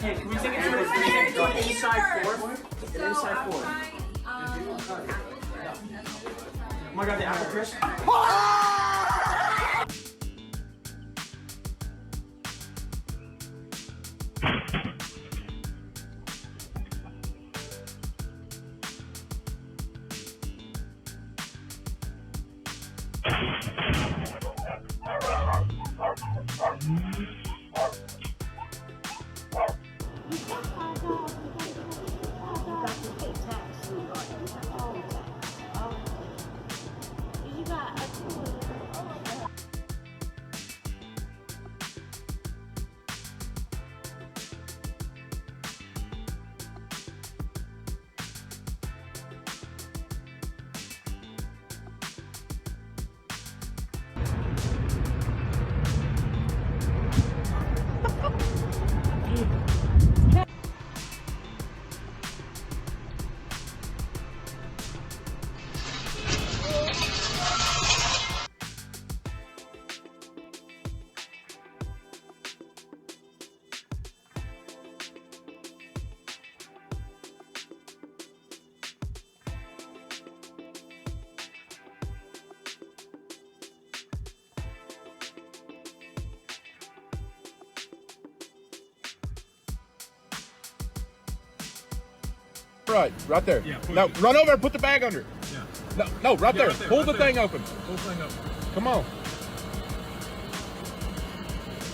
Hey, can we take it to the inside four? The inside four. Oh my god, the apple crisp. Right there. Yeah, now run over and put the bag under. Yeah. No, right there. Right there. Pull Right the there. thing open. Pull the thing open. Come on.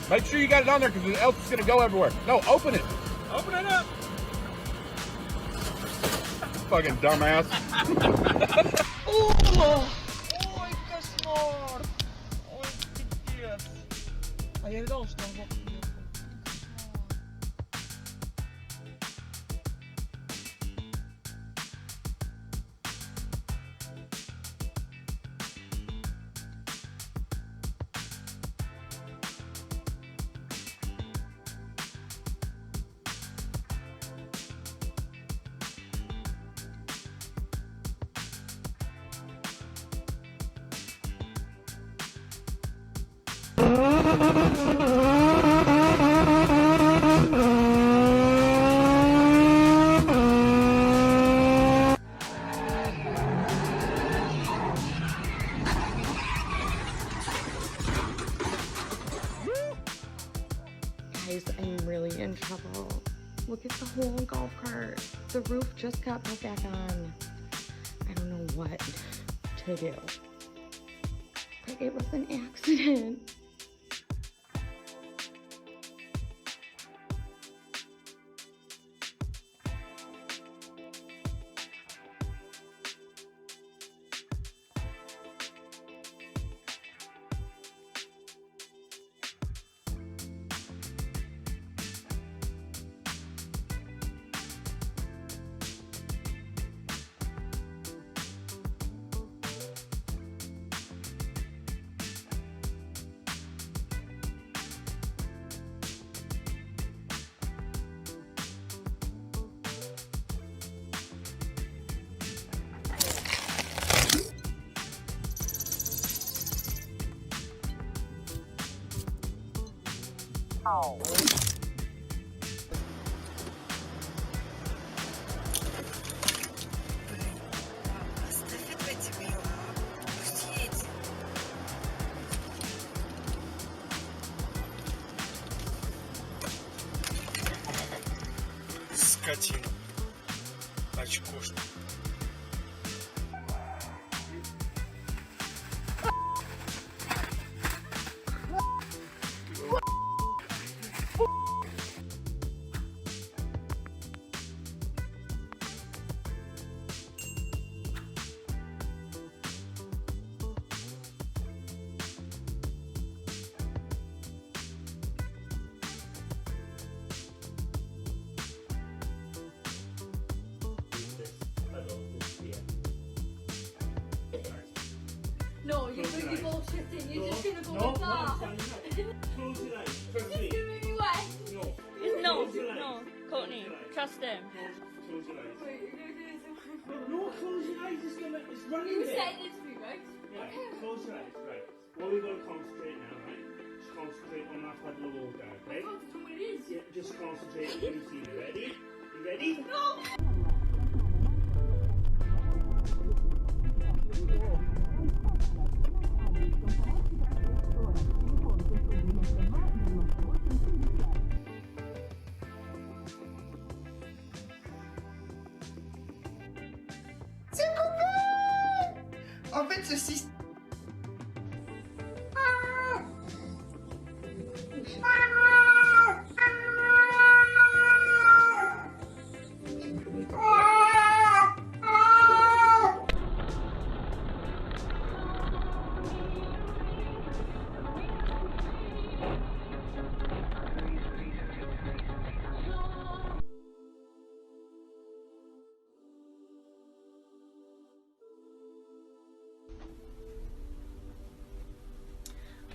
Make sure you got it on there because else it's going to go everywhere. No, open it. Open it up. Fucking dumbass. Ой, кошмар! Ой, пипец! А я видала, что он в окна ехал. Guys, I'm really in trouble. Look at the whole golf cart. The roof just got put back on. I don't know what to do. But it was an accident. Скотина. Очкошка. No, you're really bullshitting. You're just gonna go with that. Close your eyes. Trust me. You're gonna make me wet. No. No, Courtney, trust him. Close your eyes. Wait, you're gonna do this. No, close your eyes. It's running You there. said this to me, right? Yeah, close your eyes. Right. What we're going to concentrate now, right? Just concentrate on that side of the wall there, okay? Yeah, just concentrate on you see. Ready? You ready? En fait, ce système...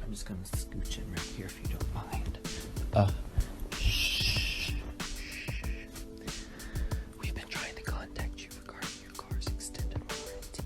I'm just gonna scooch in right here if you don't mind. Shh. We've been trying to contact you regarding your car's extended warranty.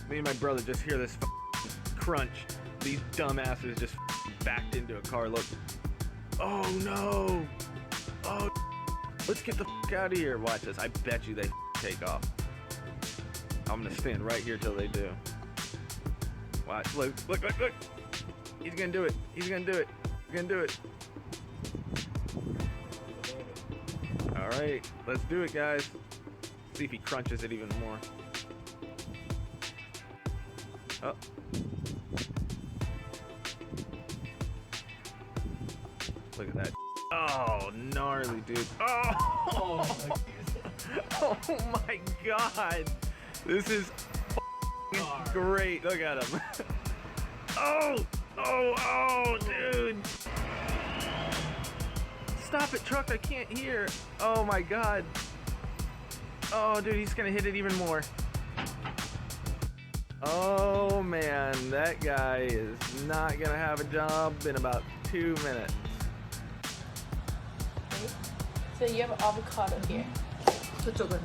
Me and my brother just hear this crunch. These dumbasses just backed into a car. Look. Oh no. Oh. Let's get the out of here. Watch this. I bet you they take off. I'm gonna stand right here till they do. Watch. Look. Look. Look. Look. He's gonna do it. He's gonna do it. He's gonna do it. All right. Let's do it, guys. See if he crunches it even more. Oh. Look at that. Oh, gnarly, dude. Oh, oh my god. This is great. Look at him. Oh, dude. Stop it, truck. I can't hear. Oh my god. Oh, dude, he's gonna hit it even more. Oh man, that guy is not gonna have a job in about 2 minutes. So you have avocado here. 저쪽은